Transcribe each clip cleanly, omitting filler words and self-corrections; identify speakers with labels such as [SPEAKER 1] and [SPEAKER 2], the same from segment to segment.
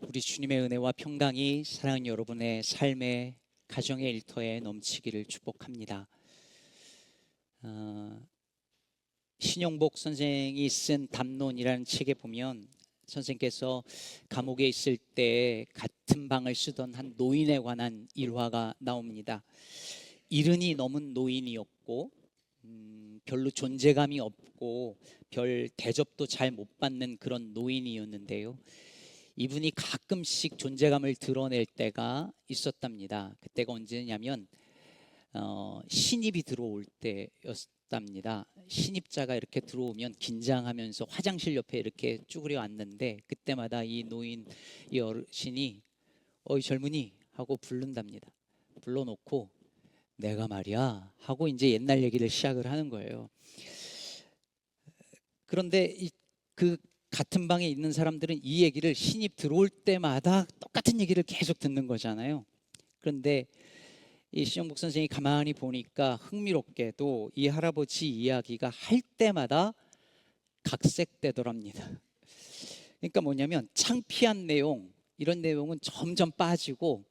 [SPEAKER 1] 우리 주님의 은혜와 평강이 사랑하는 여러분의 삶의 가정의 일터에 넘치기를 축복합니다. 신용복 선생이 쓴 담론이라는 책에 보면 선생께서 감옥에 있을 때 같은 방을 쓰던 한 노인에 관한 일화가 나옵니다. 이른이 넘은 노인이었고 별로 존재감이 없고 별 대접도 잘 못 받는 그런 노인이었는데요. 이분이 가끔씩 존재감을 드러낼 때가 있었답니다. 그때가 언제냐면 신입이 들어올 때였답니다. 신입자가 이렇게 들어오면 긴장하면서 화장실 옆에 이렇게 쭈그려 앉는데, 그때마다 이 노인, 이 어르신이 어이 젊은이 하고 부른답니다. 불러놓고 내가 말이야 하고 이제 옛날 얘기를 시작을 하는 거예요. 그런데 그 같은 방에 있는 사람들은 이 얘기를 신입 들어올 때마다 똑같은 얘기를 계속 듣는 거잖아요. 그런데 이 신영복 선생이 가만히 보니까 흥미롭게도 이 할아버지 이야기가 할 때마다 각색되더랍니다. 그러니까 뭐냐면 창피한 내용, 이런 내용은 점점 빠지고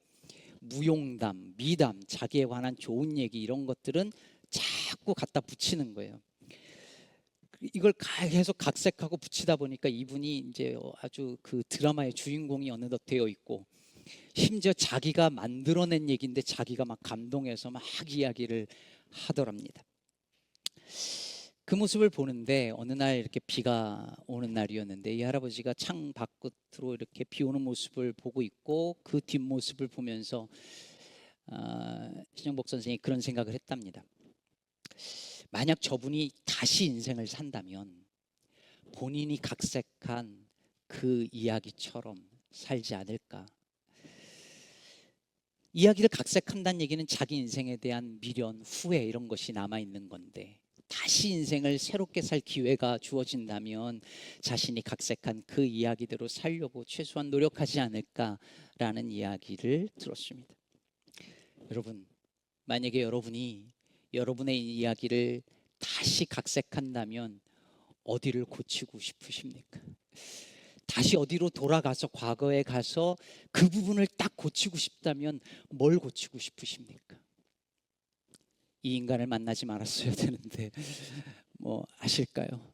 [SPEAKER 1] 무용담, 미담, 자기에 관한 좋은 얘기, 이런 것들은 자꾸 갖다 붙이는 거예요. 이걸 계속 각색하고 붙이다 보니까 이분이 이제 아주 그 드라마의 주인공이 어느덧 되어 있고, 심지어 자기가 만들어낸 얘기인데 자기가 막 감동해서 막 이야기를 하더랍니다. 그 모습을 보는데 어느 날 이렇게 비가 오는 날이었는데 이 할아버지가 창 밖으로 이렇게 비 오는 모습을 보고 있고, 그 뒷모습을 보면서 신영복 선생이 그런 생각을 했답니다. 만약 저분이 다시 인생을 산다면 본인이 각색한 그 이야기처럼 살지 않을까. 이야기를 각색한다는 얘기는 자기 인생에 대한 미련, 후회, 이런 것이 남아있는 건데, 다시 인생을 새롭게 살 기회가 주어진다면 자신이 각색한 그 이야기대로 살려고 최소한 노력하지 않을까라는 이야기를 들었습니다. 여러분, 만약에 여러분이 여러분의 이야기를 다시 각색한다면 어디를 고치고 싶으십니까? 다시 어디로 돌아가서 과거에 가서 그 부분을 딱 고치고 싶다면 뭘 고치고 싶으십니까? 이 인간을 만나지 말았어야 되는데 뭐 아실까요?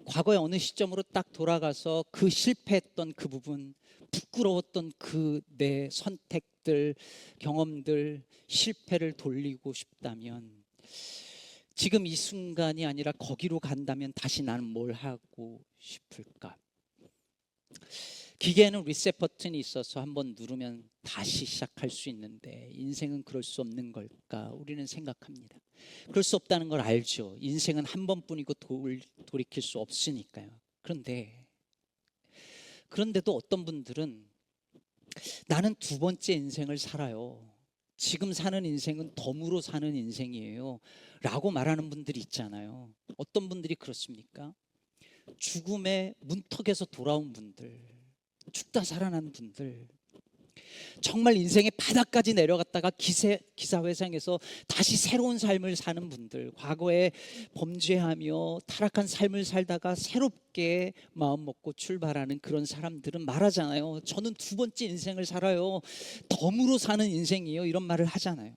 [SPEAKER 1] 과거의 어느 시점으로 딱 돌아가서 그 실패했던 그 부분, 부끄러웠던 그 내 선택들, 경험들, 실패를 돌리고 싶다면, 지금 이 순간이 아니라 거기로 간다면 다시 나는 뭘 하고 싶을까? 기계에는 리셋 버튼이 있어서 한번 누르면 다시 시작할 수 있는데 인생은 그럴 수 없는 걸까? 우리는 생각합니다. 그럴 수 없다는 걸 알죠. 인생은 한 번뿐이고 돌이킬 수 없으니까요. 그런데도 어떤 분들은 나는 두 번째 인생을 살아요, 지금 사는 인생은 덤으로 사는 인생이에요 라고 말하는 분들이 있잖아요. 어떤 분들이 그렇습니까? 죽음의 문턱에서 돌아온 분들, 죽다 살아난 분들, 정말 인생의 바닥까지 내려갔다가 기사회생해서 다시 새로운 삶을 사는 분들, 과거에 범죄하며 타락한 삶을 살다가 새롭게 마음 먹고 출발하는 그런 사람들은 말하잖아요. 저는 두 번째 인생을 살아요, 덤으로 사는 인생이에요, 이런 말을 하잖아요.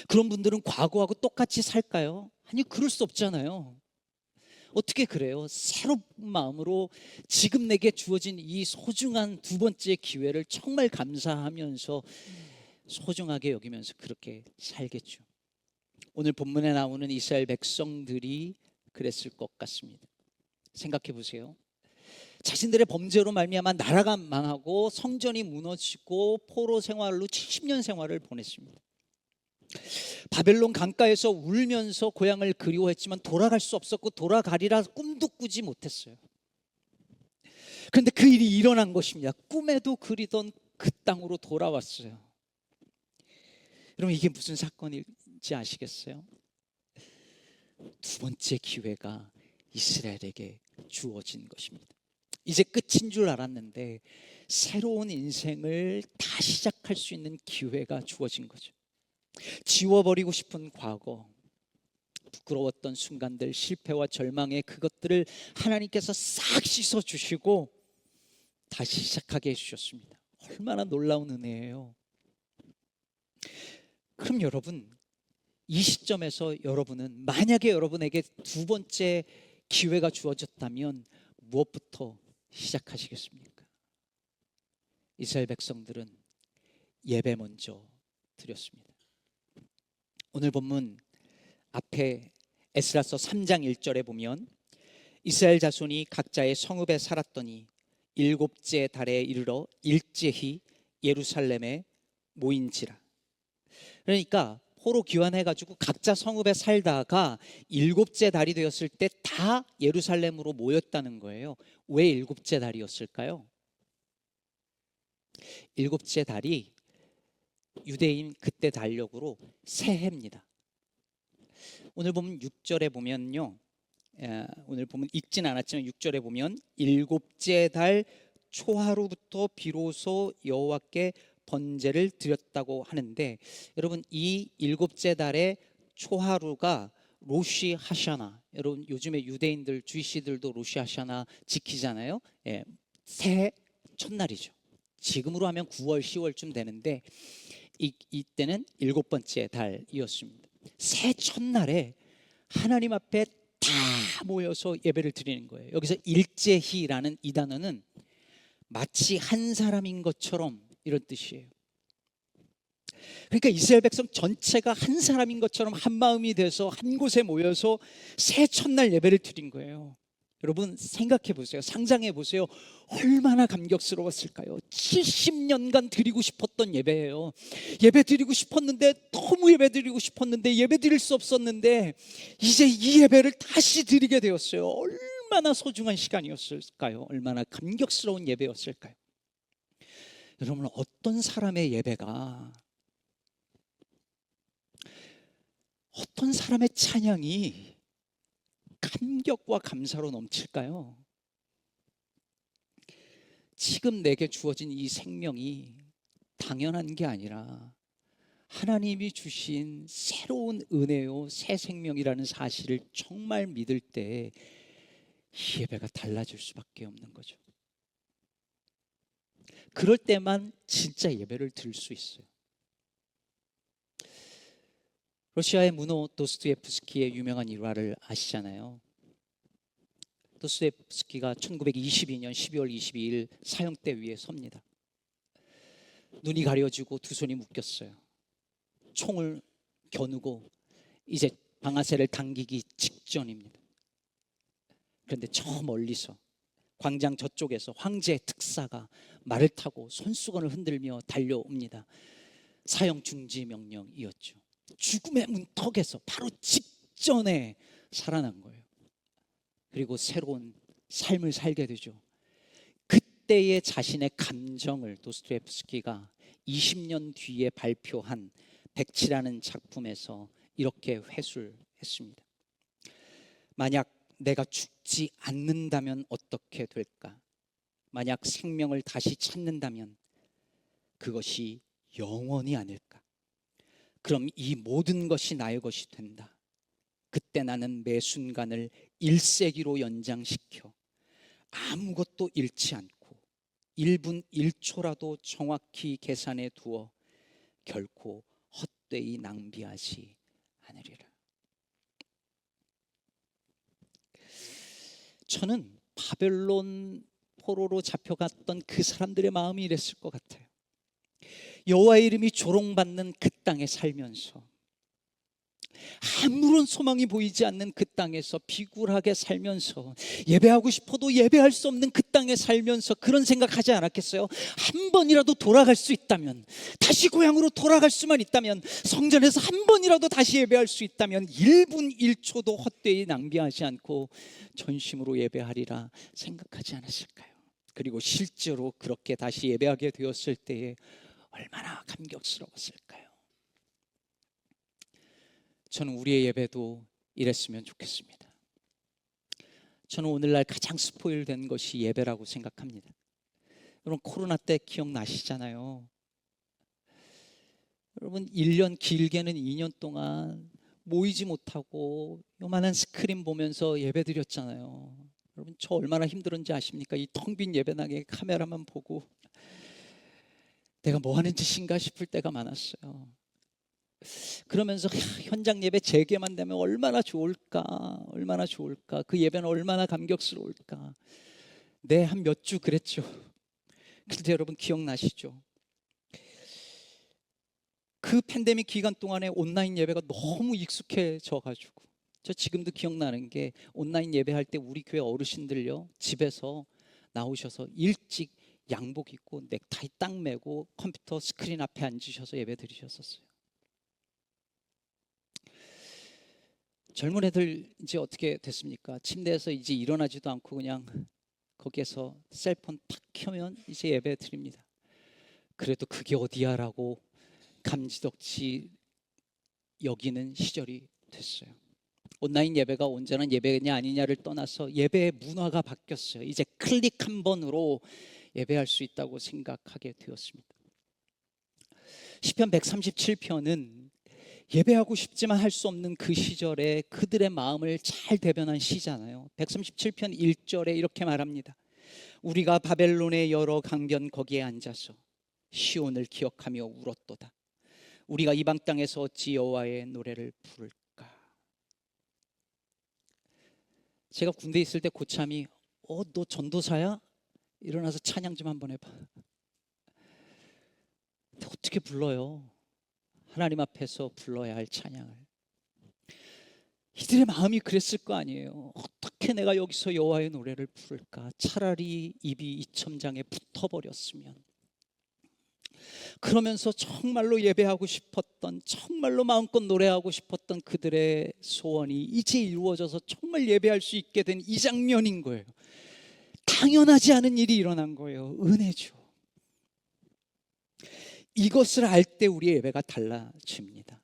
[SPEAKER 1] 그런 분들은 과거하고 똑같이 살까요? 아니, 그럴 수 없잖아요. 어떻게 그래요? 새로운 마음으로 지금 내게 주어진 이 소중한 두 번째 기회를 정말 감사하면서 소중하게 여기면서 그렇게 살겠죠. 오늘 본문에 나오는 이스라엘 백성들이 그랬을 것 같습니다. 생각해 보세요. 자신들의 범죄로 말미암아 나라가 망하고 성전이 무너지고 포로 생활로 70년 생활을 보냈습니다. 바벨론 강가에서 울면서 고향을 그리워했지만 돌아갈 수 없었고 돌아가리라 꿈도 꾸지 못했어요. 그런데 그 일이 일어난 것입니다. 꿈에도 그리던 그 땅으로 돌아왔어요. 여러분, 이게 무슨 사건인지 아시겠어요? 두 번째 기회가 이스라엘에게 주어진 것입니다. 이제 끝인 줄 알았는데 새로운 인생을 다 시작할 수 있는 기회가 주어진 거죠. 지워버리고 싶은 과거, 부끄러웠던 순간들, 실패와 절망의 그것들을 하나님께서 싹 씻어주시고 다시 시작하게 해주셨습니다. 얼마나 놀라운 은혜예요. 그럼 여러분, 이 시점에서 여러분은 만약에 여러분에게 두 번째 기회가 주어졌다면 무엇부터 시작하시겠습니까? 이스라엘 백성들은 예배 먼저 드렸습니다. 오늘 본문 앞에 에스라서 3장 1절에 보면 이스라엘 자손이 각자의 성읍에 살았더니 일곱째 달에 이르러 일제히 예루살렘에 모인지라. 그러니까 포로 귀환해가지고 각자 성읍에 살다가 일곱째 달이 되었을 때 다 예루살렘으로 모였다는 거예요. 왜 일곱째 달이었을까요? 일곱째 달이 유대인 그때 달력으로 새해입니다. 오늘 보면 6절에 보면요, 오늘 보면 읽진 않았지만 6절에 보면 일곱째 달 초하루부터 비로소 여호와께 번제를 드렸다고 하는데, 여러분 이 일곱째 달의 초하루가 로시 하샤나, 여러분 요즘에 유대인들 주이시들도 로시 하샤나 지키잖아요. 새해 첫날이죠. 지금으로 하면 9월 10월쯤 되는데 이때는 일곱 번째 달이었습니다. 새 첫날에 하나님 앞에 다 모여서 예배를 드리는 거예요. 여기서 일제히라는 이 단어는 마치 한 사람인 것처럼 이런 뜻이에요. 그러니까 이스라엘 백성 전체가 한 사람인 것처럼 한 마음이 돼서 한 곳에 모여서 새 첫날 예배를 드린 거예요. 여러분 생각해 보세요. 상상해 보세요. 얼마나 감격스러웠을까요? 70년간 드리고 싶었던 예배예요. 예배 드리고 싶었는데, 너무 예배 드리고 싶었는데 예배 드릴 수 없었는데 이제 이 예배를 다시 드리게 되었어요. 얼마나 소중한 시간이었을까요? 얼마나 감격스러운 예배였을까요? 여러분 어떤 사람의 예배가, 어떤 사람의 찬양이 감격과 감사로 넘칠까요? 지금 내게 주어진 이 생명이 당연한 게 아니라 하나님이 주신 새로운 은혜요 새 생명이라는 사실을 정말 믿을 때 이 예배가 달라질 수밖에 없는 거죠. 그럴 때만 진짜 예배를 드릴 수 있어요. 러시아의 문호 도스토옙스키의 유명한 일화를 아시잖아요. 도스토옙스키가 1922년 12월 22일 사형대 위에 섭니다. 눈이 가려지고 두 손이 묶였어요. 총을 겨누고 이제 방아쇠를 당기기 직전입니다. 그런데 저 멀리서 광장 저쪽에서 황제 특사가 말을 타고 손수건을 흔들며 달려옵니다. 사형 중지 명령이었죠. 죽음의 문턱에서 바로 직전에 살아난 거예요. 그리고 새로운 삶을 살게 되죠. 그때의 자신의 감정을 도스토옙스키가 20년 뒤에 발표한 백치라는 작품에서 이렇게 회술했습니다. 만약 내가 죽지 않는다면 어떻게 될까? 만약 생명을 다시 찾는다면 그것이 영원이 아닐까? 그럼 이 모든 것이 나의 것이 된다. 그때 나는 매 순간을 1세기로 연장시켜 아무것도 잃지 않고 1분 1초라도 정확히 계산해 두어 결코 헛되이 낭비하지 않으리라. 저는 바벨론 포로로 잡혀갔던 그 사람들의 마음이 이랬을 것 같아요. 여호와의 이름이 조롱받는 그 땅에 살면서, 아무런 소망이 보이지 않는 그 땅에서 비굴하게 살면서, 예배하고 싶어도 예배할 수 없는 그 땅에 살면서 그런 생각하지 않았겠어요? 한 번이라도 돌아갈 수 있다면, 다시 고향으로 돌아갈 수만 있다면, 성전에서 한 번이라도 다시 예배할 수 있다면 1분 1초도 헛되이 낭비하지 않고 전심으로 예배하리라 생각하지 않았을까요? 그리고 실제로 그렇게 다시 예배하게 되었을 때에 얼마나 감격스러웠을까요? 저는 우리의 예배도 이랬으면 좋겠습니다. 저는 오늘날 가장 스포일된 것이 예배라고 생각합니다. 여러분 코로나 때 기억나시잖아요. 여러분 1년 길게는 2년 동안 모이지 못하고 요만한 스크린 보면서 예배 드렸잖아요. 여러분 저 얼마나 힘들었는지 아십니까? 이 텅 빈 예배당에 카메라만 보고 내가 뭐 하는 짓인가 싶을 때가 많았어요. 그러면서 현장 예배 재개만 되면 얼마나 좋을까, 얼마나 좋을까, 그 예배는 얼마나 감격스러울까. 네, 한 몇 주 그랬죠. 근데 여러분 기억나시죠? 그 팬데믹 기간 동안에 온라인 예배가 너무 익숙해져 가지고 저 지금도 기억나는 게 온라인 예배할 때 우리 교회 어르신들요 집에서 나오셔서 일찍 양복 입고 넥타이 딱 매고 컴퓨터 스크린 앞에 앉으셔서 예배 드리셨었어요. 젊은 애들 이제 어떻게 됐습니까? 침대에서 이제 일어나지도 않고 그냥 거기에서 셀폰 탁 켜면 이제 예배 드립니다. 그래도 그게 어디야라고 감지덕지 여기는 시절이 됐어요. 온라인 예배가 온전한 예배냐 아니냐를 떠나서 예배의 문화가 바뀌었어요. 이제 클릭 한 번으로 예배할 수 있다고 생각하게 되었습니다. 시편 137편은 예배하고 싶지만 할 수 없는 그 시절에 그들의 마음을 잘 대변한 시잖아요. 137편 1절에 이렇게 말합니다. 우리가 바벨론의 여러 강변 거기에 앉아서 시온을 기억하며 울었도다. 우리가 이방 땅에서 어찌 여호와의 노래를 부를까. 제가 군대에 있을 때 고참이 너 전도사야? 일어나서 찬양 좀 한번 해봐. 근데 어떻게 불러요? 하나님 앞에서 불러야 할 찬양을. 이들의 마음이 그랬을 거 아니에요. 어떻게 내가 여기서 여호와의 노래를 부를까? 차라리 입이 이첨장에 붙어버렸으면. 그러면서 정말로 예배하고 싶었던, 정말로 마음껏 노래하고 싶었던 그들의 소원이 이제 이루어져서 정말 예배할 수 있게 된 이 장면인 거예요. 당연하지 않은 일이 일어난 거예요. 은혜죠. 이것을 알 때 우리의 예배가 달라집니다.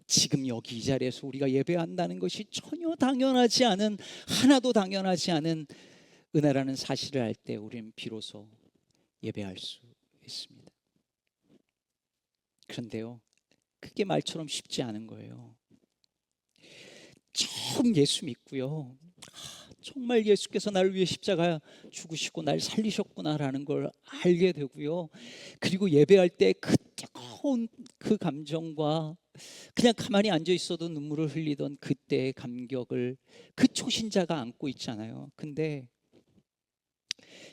[SPEAKER 1] 지금 여기 이 자리에서 우리가 예배한다는 것이 전혀 당연하지 않은, 하나도 당연하지 않은 은혜라는 사실을 알 때 우리는 비로소 예배할 수 있습니다. 그런데요, 그게 말처럼 쉽지 않은 거예요. 처음 예수 믿고요, 정말 예수께서 나를 위해 십자가 죽으시고 날 살리셨구나라는 걸 알게 되고요, 그리고 예배할 때 그 뜨거운 그 감정과 그냥 가만히 앉아 있어도 눈물을 흘리던 그때의 감격을 그 초신자가 안고 있잖아요. 근데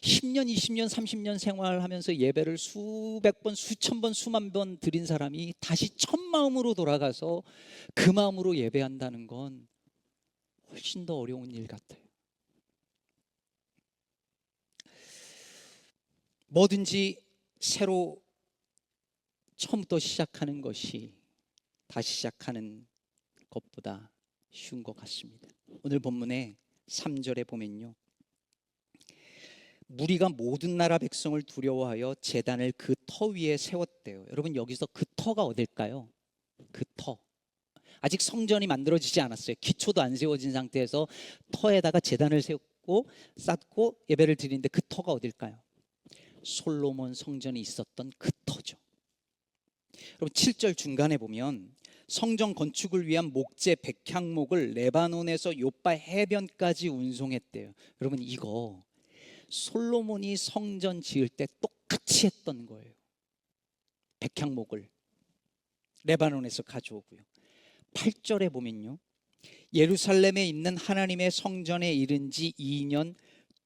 [SPEAKER 1] 10년, 20년, 30년 생활하면서 예배를 수백 번, 수천 번, 수만 번 드린 사람이 다시 첫 마음으로 돌아가서 그 마음으로 예배한다는 건 훨씬 더 어려운 일 같아요. 뭐든지 새로 처음부터 시작하는 것이 다시 시작하는 것보다 쉬운 것 같습니다. 오늘 본문의 3절에 보면요, 무리가 모든 나라 백성을 두려워하여 제단을 그 터 위에 세웠대요. 여러분 여기서 그 터가 어딜까요? 그 터. 아직 성전이 만들어지지 않았어요. 기초도 안 세워진 상태에서 터에다가 제단을 세웠고 쌓고 예배를 드리는데 그 터가 어딜까요? 솔로몬 성전이 있었던 그 터죠. 여러분 7절 중간에 보면 성전 건축을 위한 목재 백향목을 레바논에서 요빠 해변까지 운송했대요. 여러분 이거 솔로몬이 성전 지을 때 똑같이 했던 거예요. 백향목을 레바논에서 가져오고요. 8절에 보면요, 예루살렘에 있는 하나님의 성전에 이른 지 2년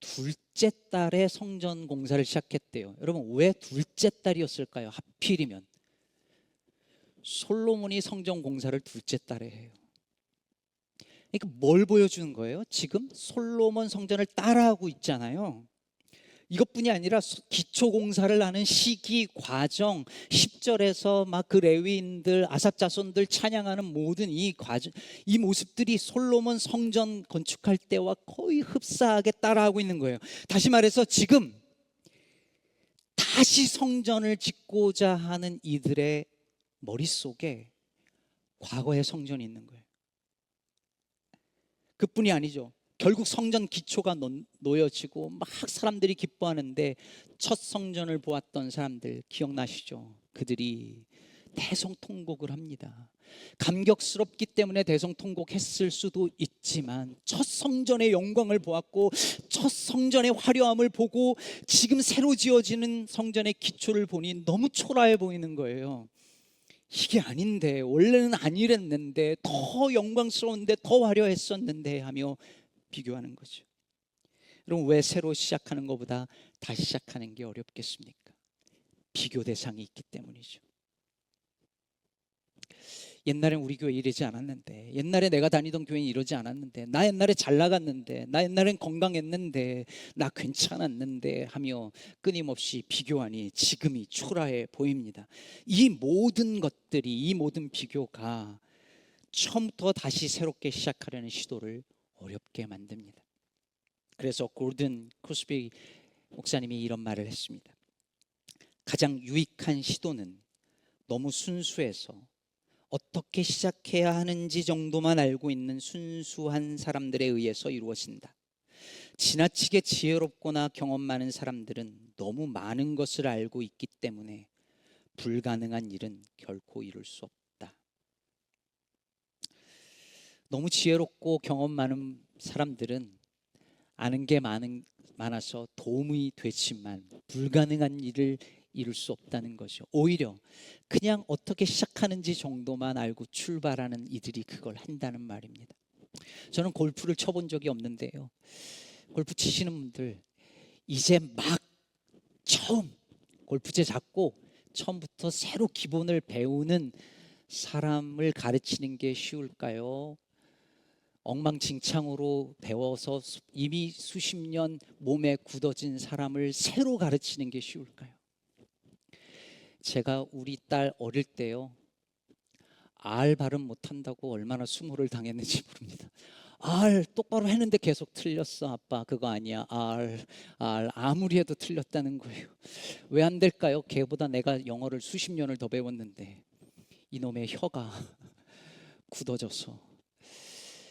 [SPEAKER 1] 둘째 달에 성전 공사를 시작했대요. 여러분 왜 둘째 달이었을까요? 하필이면 솔로몬이 성전 공사를 둘째 달에 해요. 그러니까 뭘 보여주는 거예요? 지금 솔로몬 성전을 따라하고 있잖아요. 이것뿐이 아니라 기초 공사를 하는 시기, 과정, 10절에서 막 그 레위인들, 아삽 자손들 찬양하는 모든 이 과정, 이 모습들이 솔로몬 성전 건축할 때와 거의 흡사하게 따라하고 있는 거예요. 다시 말해서 지금 다시 성전을 짓고자 하는 이들의 머릿속에 과거의 성전이 있는 거예요. 그뿐이 아니죠. 결국 성전 기초가 놓여지고 막 사람들이 기뻐하는데 첫 성전을 보았던 사람들 기억나시죠? 그들이 대성통곡을 합니다. 감격스럽기 때문에 대성통곡했을 수도 있지만 첫 성전의 영광을 보았고 첫 성전의 화려함을 보고 지금 새로 지어지는 성전의 기초를 보니 너무 초라해 보이는 거예요. 이게 아닌데, 원래는 아니랬는데, 더 영광스러운데, 더 화려했었는데 하며 비교하는 거죠. 그럼 왜 새로 시작하는 것보다 다시 시작하는 게 어렵겠습니까? 비교 대상이 있기 때문이죠. 옛날엔 우리 교회 이러지 않았는데, 옛날에 내가 다니던 교회는 이러지 않았는데, 나 옛날에 잘 나갔는데, 나 옛날엔 건강했는데, 나 괜찮았는데 하며 끊임없이 비교하니 지금이 초라해 보입니다. 이 모든 것들이, 이 모든 비교가 처음부터 다시 새롭게 시작하려는 시도를 어렵게 만듭니다. 그래서 골든 크로스비 목사님이 이런 말을 했습니다. 가장 유익한 시도는 너무 순수해서 어떻게 시작해야 하는지 정도만 알고 있는 순수한 사람들에 의해서 이루어진다. 지나치게 지혜롭거나 경험 많은 사람들은 너무 많은 것을 알고 있기 때문에 불가능한 일은 결코 이룰 수 없다. 너무 지혜롭고 경험 많은 사람들은 아는 게 많아서 도움이 되지만 불가능한 일을 이룰 수 없다는 거죠. 오히려 그냥 어떻게 시작하는지 정도만 알고 출발하는 이들이 그걸 한다는 말입니다. 저는 골프를 쳐본 적이 없는데요, 골프 치시는 분들 이제 막 처음 골프채 잡고 처음부터 새로 기본을 배우는 사람을 가르치는 게 쉬울까요? 엉망진창으로 배워서 이미 수십 년 몸에 굳어진 사람을 새로 가르치는 게 쉬울까요? 제가 우리 딸 어릴 때요, 알 발음 못한다고 얼마나 수모를 당했는지 모릅니다. 알 똑바로 했는데 계속 틀렸어. 아빠 그거 아니야. 알 아무리 해도 틀렸다는 거예요. 왜 안 될까요? 걔보다 내가 영어를 수십 년을 더 배웠는데 이놈의 혀가 굳어져서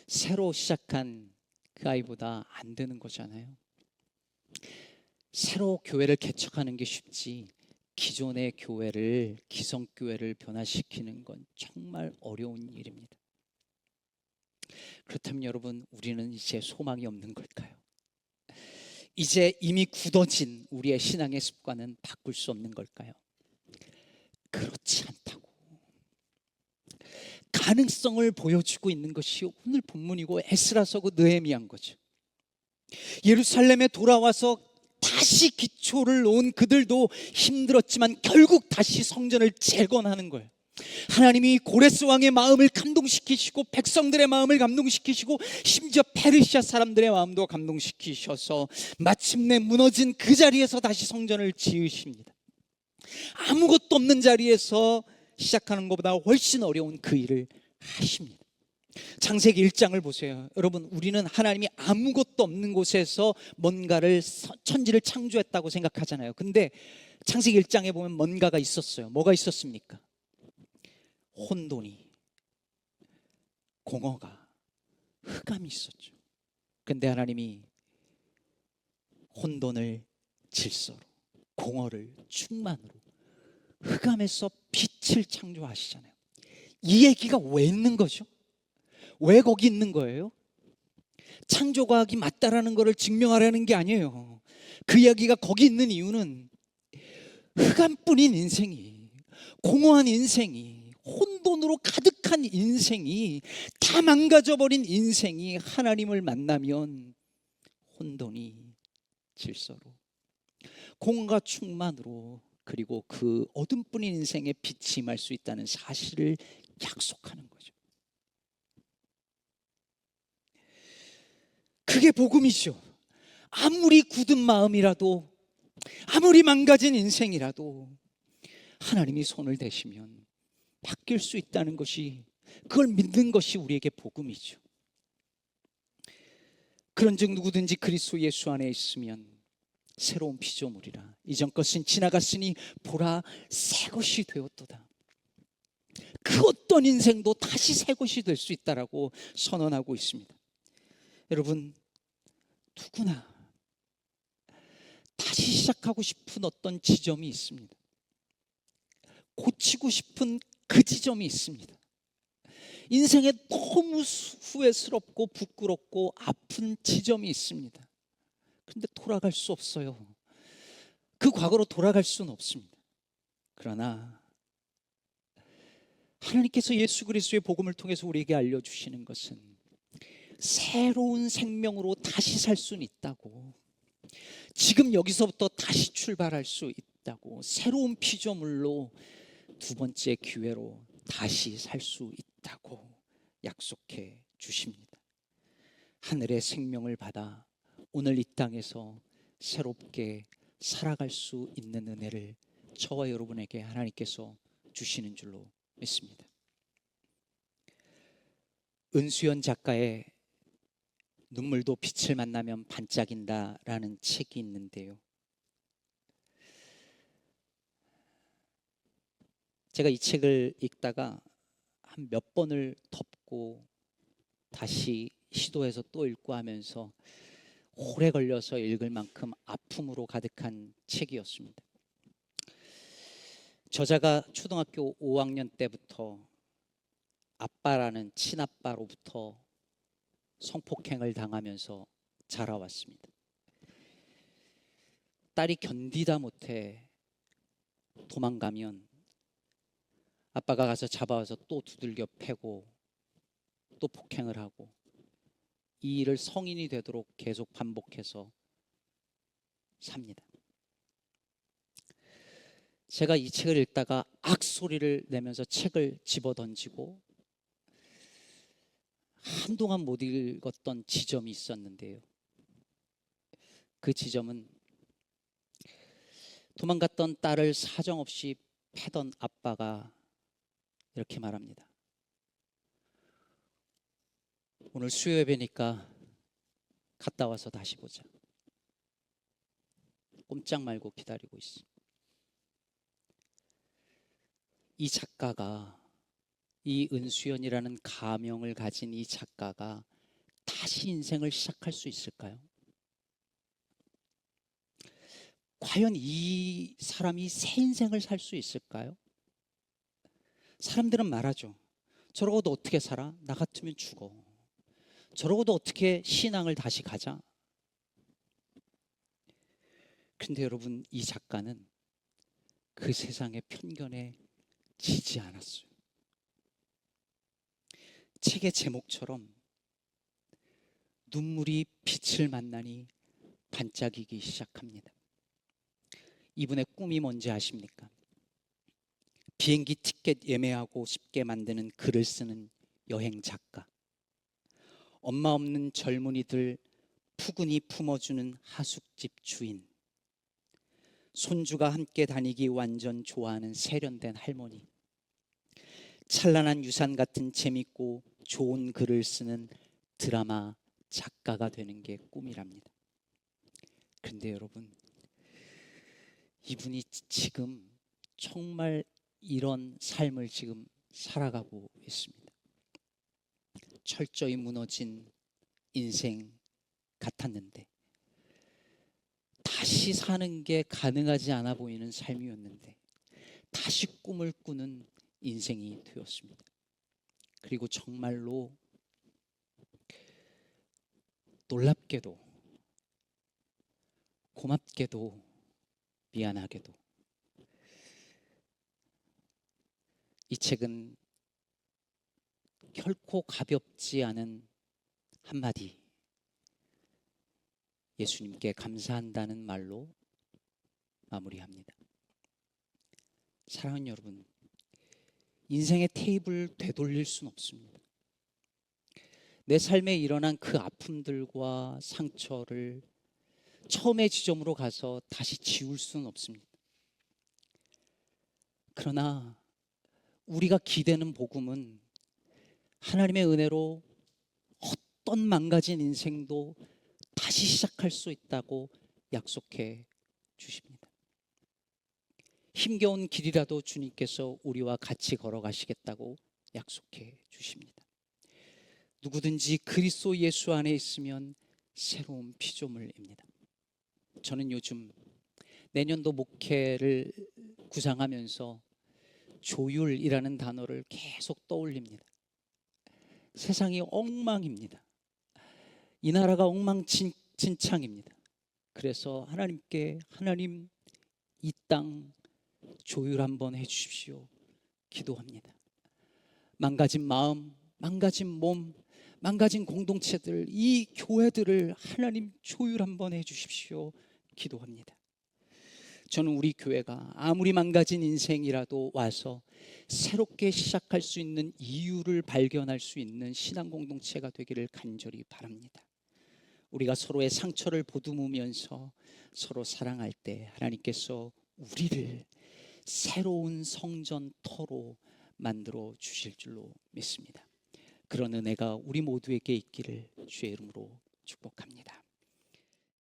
[SPEAKER 1] 새로 시작한 그 아이보다 안 되는 거잖아요. 새로 교회를 개척하는 게 쉽지 기존의 교회를, 기성교회를 변화시키는 건 정말 어려운 일입니다. 그렇다면 여러분, 우리는 이제 소망이 없는 걸까요? 이제 이미 굳어진 우리의 신앙의 습관은 바꿀 수 없는 걸까요? 그렇지 않다고. 가능성을 보여주고 있는 것이 오늘 본문이고 에스라서고 느헤미야인 거죠. 예루살렘에 돌아와서 다시 기초를 놓은 그들도 힘들었지만 결국 다시 성전을 재건하는 거예요. 하나님이 고레스 왕의 마음을 감동시키시고 백성들의 마음을 감동시키시고 심지어 페르시아 사람들의 마음도 감동시키셔서 마침내 무너진 그 자리에서 다시 성전을 지으십니다. 아무것도 없는 자리에서 시작하는 것보다 훨씬 어려운 그 일을 하십니다. 창세기 1장을 보세요. 여러분, 우리는 하나님이 아무것도 없는 곳에서 뭔가를, 천지를 창조했다고 생각하잖아요. 근데 창세기 1장에 보면 뭔가가 있었어요. 뭐가 있었습니까? 혼돈이, 공허가, 흑암이 있었죠. 근데 하나님이 혼돈을 질서로, 공허를 충만으로, 흑암에서 빛을 창조하시잖아요. 이 얘기가 왜 있는 거죠? 왜 거기 있는 거예요? 창조과학이 맞다라는 것을 증명하려는 게 아니에요. 그 이야기가 거기 있는 이유는 흑암뿐인 인생이, 공허한 인생이, 혼돈으로 가득한 인생이, 다 망가져버린 인생이 하나님을 만나면 혼돈이 질서로, 공허가 충만으로, 그리고 그 어둠뿐인 인생에 빛이 임할 수 있다는 사실을 약속하는 거죠. 그게 복음이죠. 아무리 굳은 마음이라도, 아무리 망가진 인생이라도 하나님이 손을 대시면 바뀔 수 있다는 것이, 그걸 믿는 것이 우리에게 복음이죠. 그런즉 누구든지 그리스도 예수 안에 있으면 새로운 피조물이라. 이전 것은 지나갔으니 보라 새 것이 되었도다. 그 어떤 인생도 다시 새 것이 될 수 있다라고 선언하고 있습니다. 여러분, 누구나 다시 시작하고 싶은 어떤 지점이 있습니다. 고치고 싶은 그 지점이 있습니다. 인생에 너무 후회스럽고 부끄럽고 아픈 지점이 있습니다. 그런데 돌아갈 수 없어요. 그 과거로 돌아갈 수는 없습니다. 그러나 하나님께서 예수 그리스도의 복음을 통해서 우리에게 알려주시는 것은 새로운 생명으로 다시 살 수는 있다고, 지금 여기서부터 다시 출발할 수 있다고, 새로운 피조물로 두 번째 기회로 다시 살 수 있다고 약속해 주십니다. 하늘의 생명을 받아 오늘 이 땅에서 새롭게 살아갈 수 있는 은혜를 저와 여러분에게 하나님께서 주시는 줄로 믿습니다. 은수연 작가의 눈물도 빛을 만나면 반짝인다라는 책이 있는데요, 제가 이 책을 읽다가 한 몇 번을 덮고 다시 시도해서 또 읽고 하면서 오래 걸려서 읽을 만큼 아픔으로 가득한 책이었습니다. 저자가 초등학교 5학년 때부터 아빠라는 친아빠로부터 성폭행을 당하면서 자라왔습니다. 딸이 견디다 못해 도망가면 아빠가 가서 잡아와서 또 두들겨 패고 또 폭행을 하고, 이 일을 성인이 되도록 계속 반복해서 삽니다. 제가 이 책을 읽다가 악소리를 내면서 책을 집어던지고 한동안 못 읽었던 지점이 있었는데요, 그 지점은 도망갔던 딸을 사정없이 패던 아빠가 이렇게 말합니다. 오늘 수요 예배니까 갔다 와서 다시 보자. 꼼짝 말고 기다리고 있어. 이 작가가, 이 은수연이라는 가명을 가진 이 작가가 다시 인생을 시작할 수 있을까요? 과연 이 사람이 새 인생을 살 수 있을까요? 사람들은 말하죠. 저러고도 어떻게 살아? 나 같으면 죽어. 저러고도 어떻게 신앙을 다시 가자? 근데 여러분, 이 작가는 그 세상의 편견에 지지 않았어요. 책의 제목처럼 눈물이 빛을 만나니 반짝이기 시작합니다. 이분의 꿈이 뭔지 아십니까? 비행기 티켓 예매하고 쉽게 만드는 글을 쓰는 여행 작가, 엄마 없는 젊은이들 푸근히 품어주는 하숙집 주인, 손주가 함께 다니기 완전 좋아하는 세련된 할머니, 찬란한 유산 같은 재밌고 좋은 글을 쓰는 드라마 작가가 되는 게 꿈이랍니다. 근데 여러분, 이분이 지금 정말 이런 삶을 지금 살아가고 있습니다. 철저히 무너진 인생 같았는데, 다시 사는 게 가능하지 않아 보이는 삶이었는데 다시 꿈을 꾸는 인생이 되었습니다. 그리고 정말로 놀랍게도, 고맙게도, 미안하게도 이 책은 결코 가볍지 않은 한마디, 예수님께 감사한다는 말로 마무리합니다. 사랑하는 여러분, 인생의 테이블 되돌릴 수는 없습니다. 내 삶에 일어난 그 아픔들과 상처를 처음의 지점으로 가서 다시 지울 수는 없습니다. 그러나 우리가 기대는 복음은 하나님의 은혜로 어떤 망가진 인생도 다시 시작할 수 있다고 약속해 주십니다. 힘겨운 길이라도 주님께서 우리와 같이 걸어가시겠다고 약속해 주십니다. 누구든지 그리스도 예수 안에 있으면 새로운 피조물입니다. 저는 요즘 내년도 목회를 구상하면서 조율이라는 단어를 계속 떠올립니다. 세상이 엉망입니다. 이 나라가 엉망진창입니다. 그래서 하나님께 하나님 이 땅 조율 한번 해주십시오 기도합니다. 망가진 마음, 망가진 몸, 망가진 공동체들, 이 교회들을 하나님 조율 한번 해주십시오 기도합니다. 저는 우리 교회가 아무리 망가진 인생이라도 와서 새롭게 시작할 수 있는 이유를 발견할 수 있는 신앙 공동체가 되기를 간절히 바랍니다. 우리가 서로의 상처를 보듬으면서 서로 사랑할 때 하나님께서 우리를 새로운 성전터로 만들어 주실 줄로 믿습니다. 그런 은혜가 우리 모두에게 있기를 주의 이름으로 축복합니다.